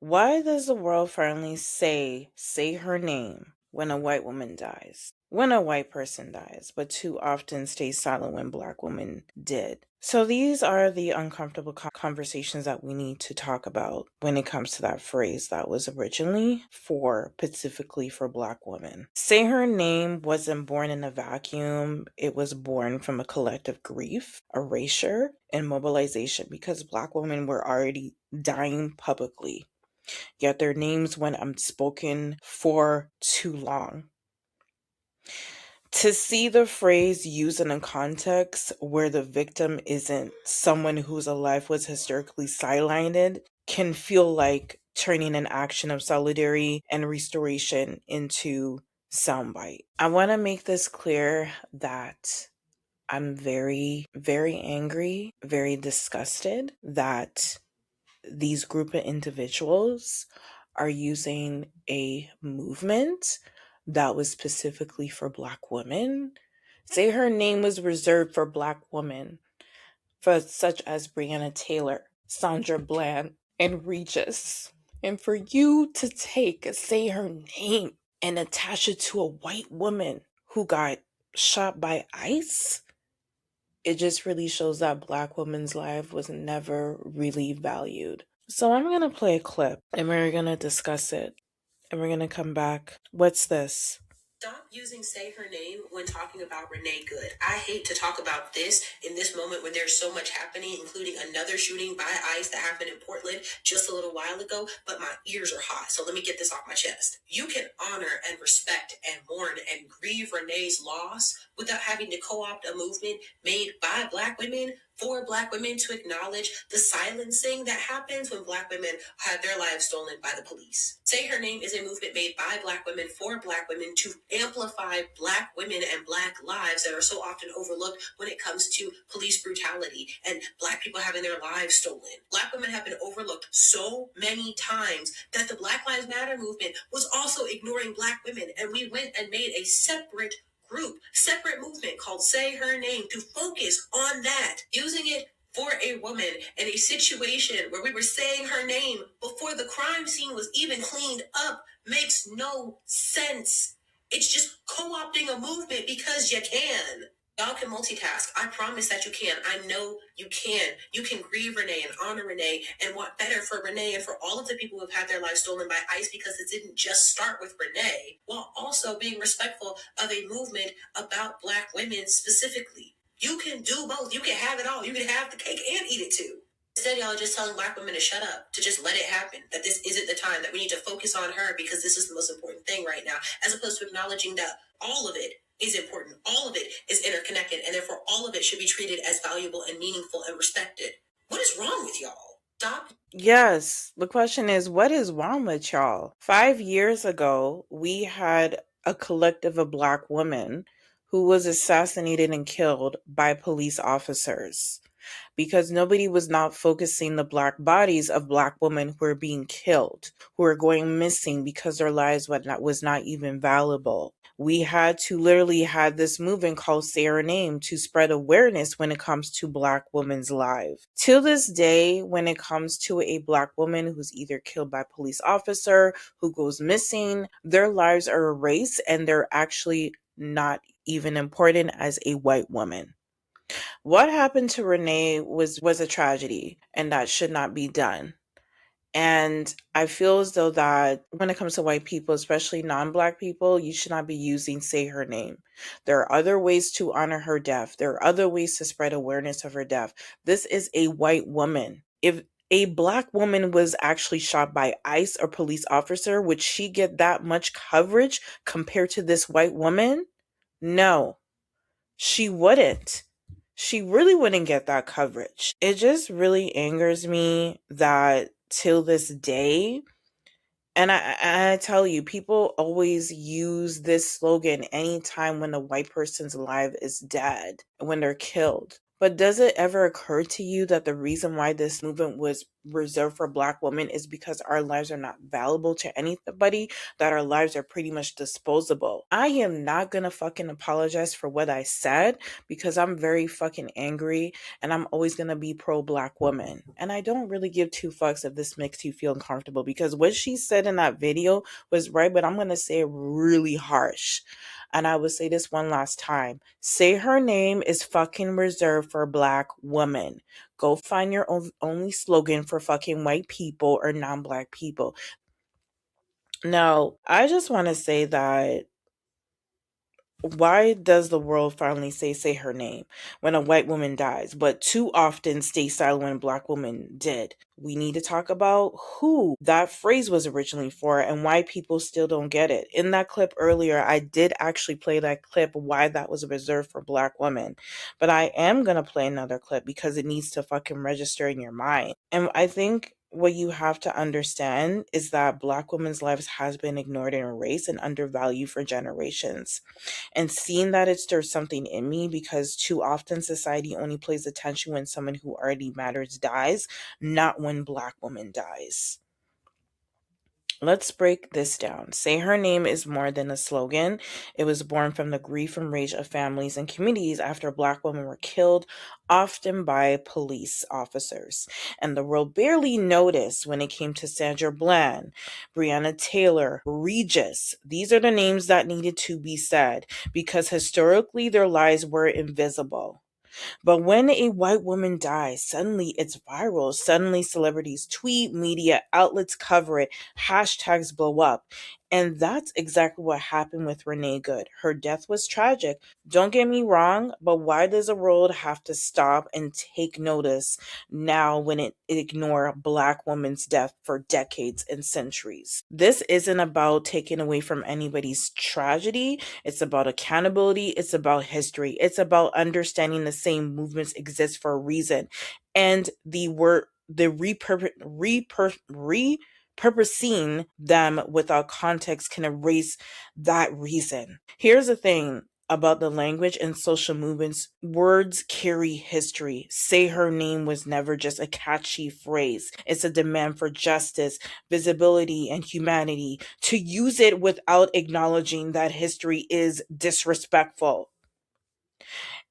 Why does the world finally say her name when a white woman dies? When a white person dies, but too often stay silent when black women did. So these are the uncomfortable conversations that we need to talk about when it comes to that phrase that was originally specifically for black women. Say her name wasn't born in a vacuum. It was born from a collective grief, erasure, and mobilization because black women were already dying publicly, yet their names went unspoken for too long. To see the phrase used in a context where the victim isn't someone whose life was historically sidelined can feel like turning an action of solidarity and restoration into soundbite. I want to make this clear that I'm very, very angry, very disgusted that these group of individuals are using a movement that was specifically for black women. Say her name was reserved for black women, for such as Breonna Taylor, Sandra Bland, and Regis. And for you to say her name and attach it to a white woman who got shot by ICE, it just really shows that black women's life was never really valued. So I'm going to play a clip and we're going to discuss it and we're going to come back. What's this? Stop using say her name when talking about Renee Good. I hate to talk about this in this moment when there's so much happening, including another shooting by ICE that happened in Portland just a little while ago, but my ears are hot. So let me get this off my chest. You can honor and respect and mourn and grieve Renee's loss without having to co-opt a movement made by black women for black women to acknowledge the silencing that happens when black women have their lives stolen by the police. Say Her Name is a movement made by black women for black women to amplify black women and black lives that are so often overlooked when it comes to police brutality and black people having their lives stolen. Black women have been overlooked so many times that the Black Lives Matter movement was also ignoring black women, and we went and made a separate movement called Say Her Name to focus on that, using it for a woman in a situation where we were saying her name before the crime scene was even cleaned up makes no sense. It's just co-opting a movement because you can. Y'all can multitask. I promise that you can. I know you can. You can grieve Renee and honor Renee and want better for Renee and for all of the people who have had their lives stolen by ICE, because it didn't just start with Renee, while also being respectful of a movement about black women specifically. You can do both. You can have it all. You can have the cake and eat it too. Instead, y'all are just telling black women to shut up, to just let it happen, that this isn't the time, that we need to focus on her because this is the most important thing right now, as opposed to acknowledging that all of it is important. All of it is interconnected, and therefore all of it should be treated as valuable and meaningful and respected. What is wrong with y'all? Stop. Yes, the question is, what is wrong with y'all? 5 years ago, we had a collective of black women who was assassinated and killed by police officers because nobody was not focusing the black bodies of black women who are being killed, who are going missing because their lives was not even valuable. We had to literally had this movement called Say Her Name to spread awareness when it comes to black women's lives. Till this day, when it comes to a black woman who's either killed by a police officer, who goes missing, their lives are erased and they're actually not even important as a white woman. What happened to Renee was a tragedy, and that should not be done. And I feel as though that when it comes to white people, especially non-black people, you should not be using Say Her Name. There are other ways to honor her death. There are other ways to spread awareness of her death. This is a white woman. If a black woman was actually shot by ICE or police officer, would she get that much coverage compared to this white woman? No, she wouldn't. She really wouldn't get that coverage. It just really angers me that till this day, and I tell you, people always use this slogan anytime when a white person's life is dead, when they're killed. But does it ever occur to you that the reason why this movement was reserved for Black women is because our lives are not valuable to anybody, that our lives are pretty much disposable? I am not gonna fucking apologize for what I said because I'm very fucking angry and I'm always gonna be pro Black woman. And I don't really give two fucks if this makes you feel uncomfortable because what she said in that video was right, but I'm gonna say it really harsh. And I would say this one last time. Say her name is fucking reserved for Black women. Go find your own only slogan for fucking white people or non-Black people. Now, I just want to say that why does the world finally say her name when a white woman dies, but too often stay silent when a Black woman did? We need to talk about who that phrase was originally for and why people still don't get it. In that clip earlier, I did actually play that clip why that was reserved for Black women. But I am going to play another clip because it needs to fucking register in your mind. And I think what you have to understand is that Black women's lives has been ignored and erased and undervalued for generations, and seeing that it stirs something in me because too often society only pays attention when someone who already matters dies, not when Black woman dies. Let's break this down. Say her name is more than a slogan. It was born from the grief and rage of families and communities after Black women were killed, often by police officers. And the world barely noticed when it came to Sandra Bland, Breonna Taylor, Regis. These are the names that needed to be said because historically their lives were invisible. But when a white woman dies, suddenly it's viral. Suddenly celebrities tweet, media outlets cover it, hashtags blow up. And that's exactly what happened with Renee Good. Her death was tragic. Don't get me wrong, but why does the world have to stop and take notice now when it ignore Black woman's death for decades and centuries? This isn't about taking away from anybody's tragedy. It's about accountability. It's about history. It's about understanding the same movements exist for a reason. And repurposing them without context can erase that reason. Here's the thing about the language and social movements, words carry history. Say her name was never just a catchy phrase. It's a demand for justice, visibility, and humanity. To use it without acknowledging that history is disrespectful.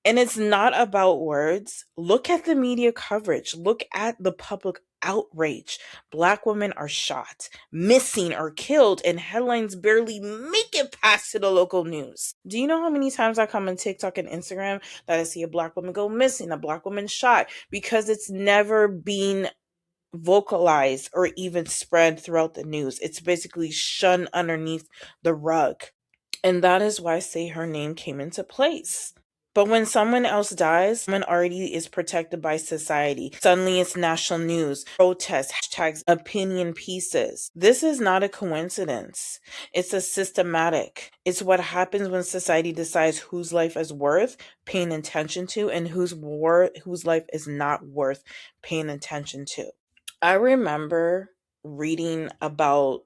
And it's not about words. Look at the media coverage. Look at the public outrage. Black women are shot, missing, or killed, and headlines barely make it past to the local news. Do you know how many times I come on TikTok and Instagram that I see a Black woman go missing, a Black woman shot, because it's never been vocalized or even spread throughout the news. It's basically shunned underneath the rug. And that is why Say Her Name came into place. But when someone else dies, someone already is protected by society. Suddenly it's national news, protests, hashtags, opinion pieces. This is not a coincidence. It's a systematic. It's what happens when society decides whose life is worth paying attention to and whose life is not worth paying attention to. I remember reading about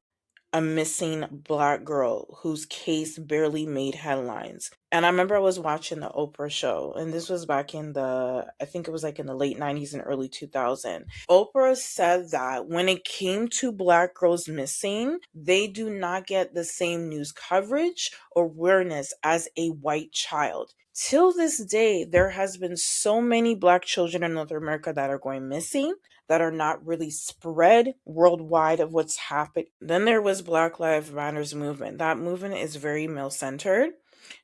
a missing Black girl whose case barely made headlines. And I remember I was watching the Oprah show, and this was back in I think it was like in the late 90s and early 2000s. Oprah said that when it came to Black girls missing, they do not get the same news coverage or awareness as a white child. Till this day, there has been so many Black children in North America that are going missing that are not really spread worldwide of what's happened. Then there was Black Lives Matters movement. That movement is very male centered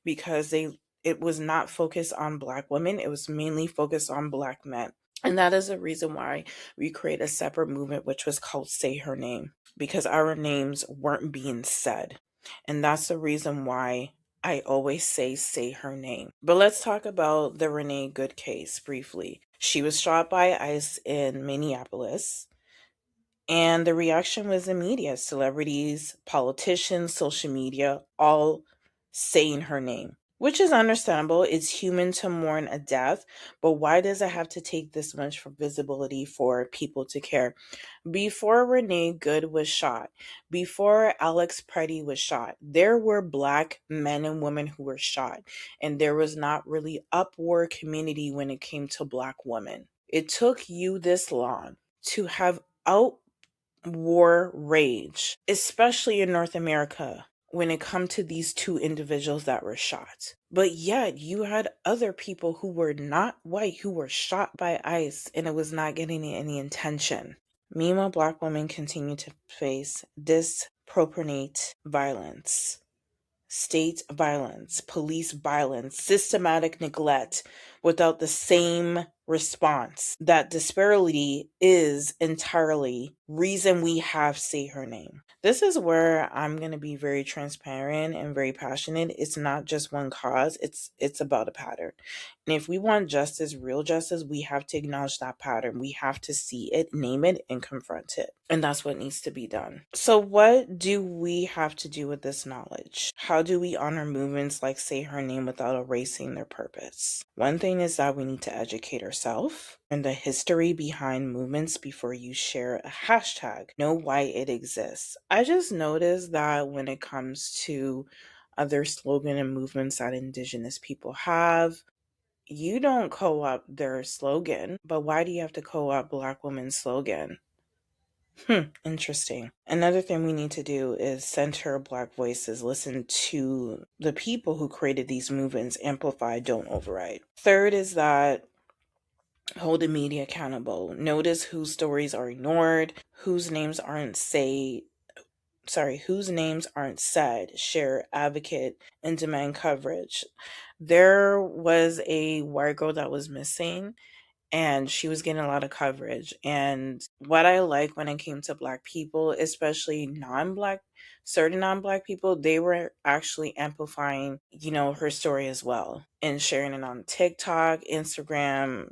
because it was not focused on Black women. It was mainly focused on Black men. And that is the reason why we create a separate movement, which was called Say Her Name, because our names weren't being said. And that's the reason why I always say her name. But let's talk about the Renee Good case briefly. She was shot by ICE in Minneapolis, and the reaction was immediate. Celebrities, politicians, social media, all saying her name. which is understandable. It's human to mourn a death, but why does it have to take this much for visibility for people to care? Before Renee Good was shot, before Alex Preddy was shot, there were Black men and women who were shot, and there was not really uproar community when it came to Black women. It took you this long to have out war rage, especially in North America, when it come to these two individuals that were shot. But yet you had other people who were not white who were shot by ICE and it was not getting any attention. Meanwhile, Black women continue to face disproportionate violence, state violence, police violence, systematic neglect without the same response. That disparity is entirely reason we have Say Her Name. This is where I'm going to be very transparent and very passionate. It's not just one cause, it's about a pattern. And if we want justice, real justice, we have to acknowledge that pattern. We have to see it, name it, and confront it. And that's what needs to be done. So what do we have to do with this knowledge? How do we honor movements like Say Her Name without erasing their purpose? One thing is that we need to educate ourselves and the history behind movements before you share a hashtag. Know why it exists. I just noticed that when it comes to other slogan and movements that Indigenous people have, you don't co-opt their slogan, but why do you have to co-opt Black women's slogan? Interesting. Another thing we need to do is center Black voices, listen to the people who created these movements, amplify, don't override. Third is that hold the media accountable. Notice whose stories are ignored, whose names aren't said, share, advocate, and demand coverage. There was a white girl that was missing and she was getting a lot of coverage. And what I like when it came to Black people, especially certain non-Black people, they were actually amplifying, her story as well and sharing it on TikTok, Instagram,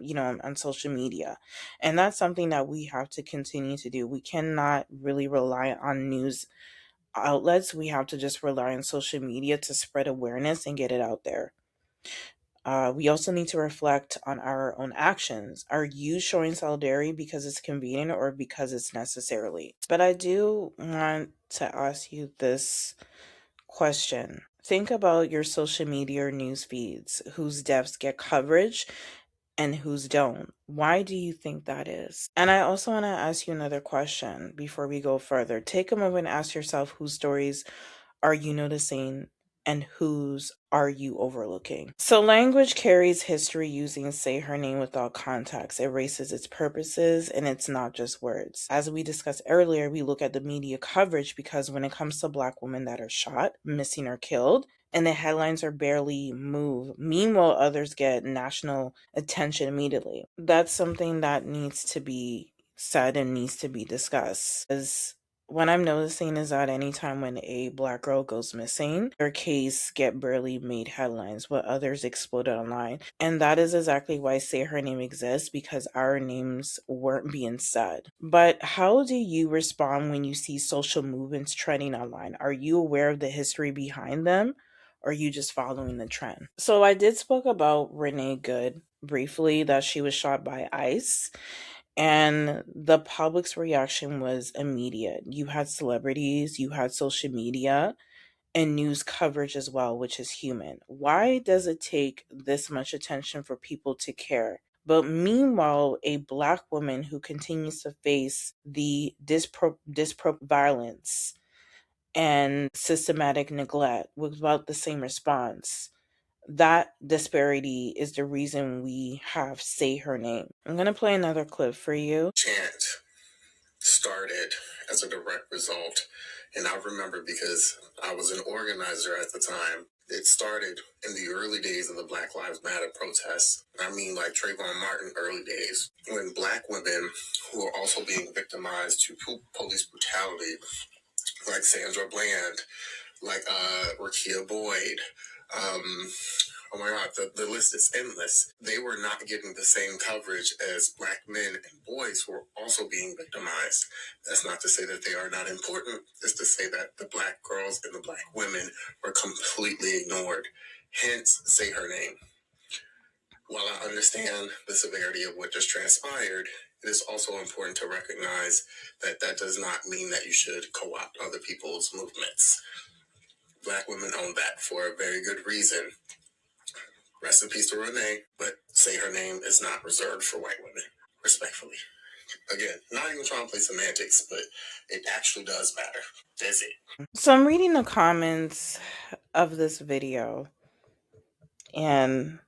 on social media. And that's something that we have to continue to do. We cannot really rely on news outlets. We have to just rely on social media to spread awareness and get it out there. We also need to reflect on our own actions. Are you showing solidarity because it's convenient or because it's necessarily? But I do want to ask you this question. Think about your social media or news feeds, whose deaths get coverage and whose don't. Why do you think that is? And I also want to ask you another question before we go further. Take a moment and ask yourself whose stories are you noticing and whose are you overlooking? So language carries history. Using Say Her Name without context erases its purposes, and it's not just words. As we discussed earlier, we look at the media coverage because when it comes to Black women that are shot, missing, or killed, and the headlines are barely move. Meanwhile, others get national attention immediately. That's something that needs to be said and needs to be discussed. As what I'm noticing is that anytime when a Black girl goes missing, their case get barely made headlines, while others exploded online. And that is exactly why Say Her Name exists, because our names weren't being said. But how do you respond when you see social movements trending online? Are you aware of the history behind them? Or are you just following the trend? So I did spoke about Renee Good briefly, that she was shot by ICE. And the public's reaction was immediate. You had celebrities, you had social media, and news coverage as well, which is human. Why does it take this much attention for people to care? But meanwhile, a Black woman who continues to face the violence and systematic neglect without the same response. That disparity is the reason we have Say Her Name. I'm going to play another clip for you. Chant started as a direct result. And I remember because I was an organizer at the time. It started in the early days of the Black Lives Matter protests. I mean, like Trayvon Martin early days, when Black women who are also being victimized to police brutality, like Sandra Bland, like Rakia Boyd, oh my God, the list is endless. They were not getting the same coverage as Black men and boys who were also being victimized. That's not to say that they are not important. It's to say that the Black girls and the Black women were completely ignored. Hence, say her name. While I understand the severity of what just transpired, it is also important to recognize that that does not mean that you should co-opt other people's movements. Black women own that for a very good reason. Rest in peace to Renee, but say her name is not reserved for white women. Respectfully. Again, not even trying to play semantics, but it actually does matter. That's it. So I'm reading the comments of this video, and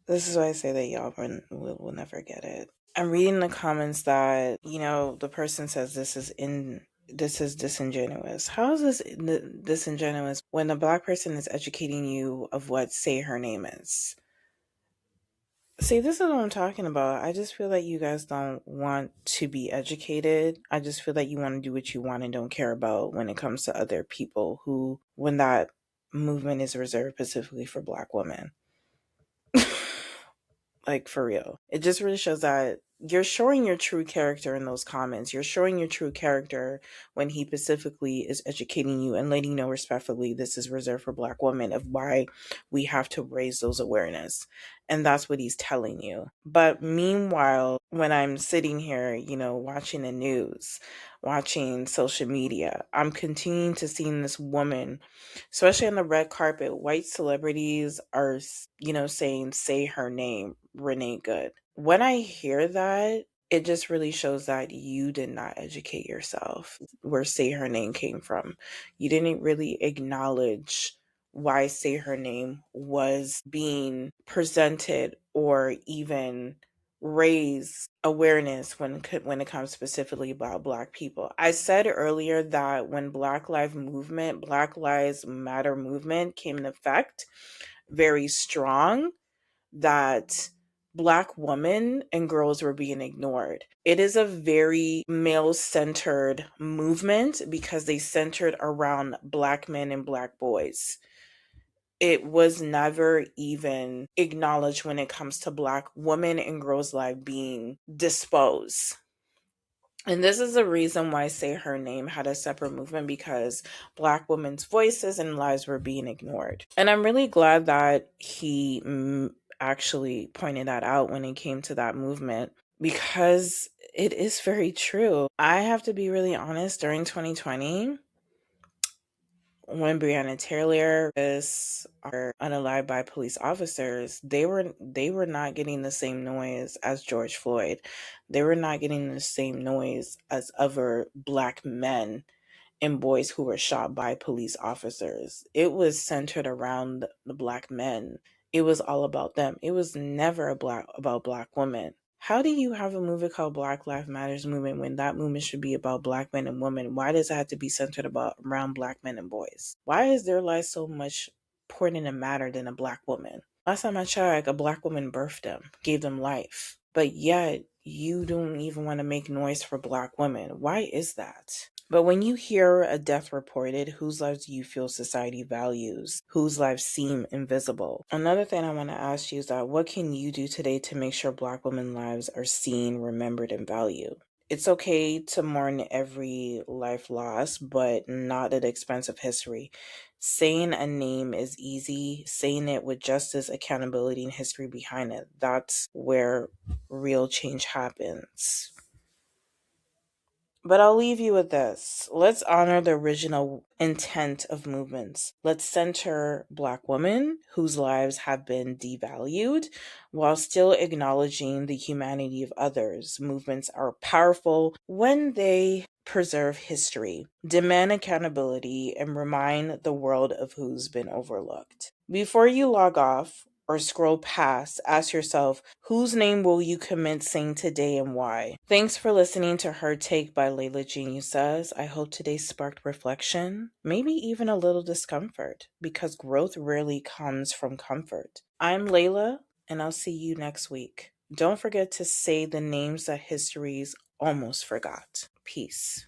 this is why I say that y'all will never get it. I'm reading the comments that, the person says this is disingenuous. How is this disingenuous when the black person is educating you of what say her name is? See, this is what I'm talking about. I just feel like you guys don't want to be educated. I just feel like you want to do what you want and don't care about when it comes to other people when that movement is reserved specifically for black women. Like, for real. It just really shows that you're showing your true character in those comments. You're showing your true character when he specifically is educating you and letting you know respectfully this is reserved for black women, of why we have to raise those awareness. And that's what he's telling you. But meanwhile, when I'm sitting here, watching the news, watching social media, I'm continuing to see this woman, especially on the red carpet, white celebrities are, saying, say her name, Renee Good. When I hear that, it just really shows that you did not educate yourself where say her name came from. You didn't really acknowledge why say her name was being presented or even raise awareness when it comes specifically about black people. I said earlier that when Black Lives Matter movement came in effect very strong, that black women and girls were being ignored. It is a very male-centered movement because they centered around black men and black boys. It was never even acknowledged when it comes to black women and girls' life being disposed. And this is the reason why Say Her Name had a separate movement, because black women's voices and lives were being ignored. And I'm really glad that he actually pointed that out when it came to that movement, because it is very true. I have to be really honest, during 2020, when Breonna Taylor are unalived by police officers, they were not getting the same noise as George Floyd. They were not getting the same noise as other black men and boys who were shot by police officers. It was centered around the black men. It was all about them. It was never about black women. How do you have a movement called Black Lives Matters movement when that movement should be about black men and women? Why does it have to be centered around black men and boys? Why is their life so much important and matter than a black woman? Last time I checked, a black woman birthed them, gave them life. But yet, you don't even want to make noise for black women. Why is that? But when you hear a death reported, whose lives do you feel society values? Whose lives seem invisible? Another thing I want to ask you is that what can you do today to make sure black women's lives are seen, remembered, and valued? It's okay to mourn every life lost, but not at the expense of history. Saying a name is easy. Saying it with justice, accountability, and history behind it, that's where real change happens. But I'll leave you with this. Let's honor the original intent of movements. Let's center black women whose lives have been devalued while still acknowledging the humanity of others. Movements are powerful when they preserve history, demand accountability, and remind the world of who's been overlooked. Before you log off or scroll past, ask yourself, whose name will you commit saying today and why? Thanks for listening to Her Take by Laila Genius Says. I hope today sparked reflection, maybe even a little discomfort, because growth rarely comes from comfort. I'm Laila, and I'll see you next week. Don't forget to say the names that history's almost forgot. Peace.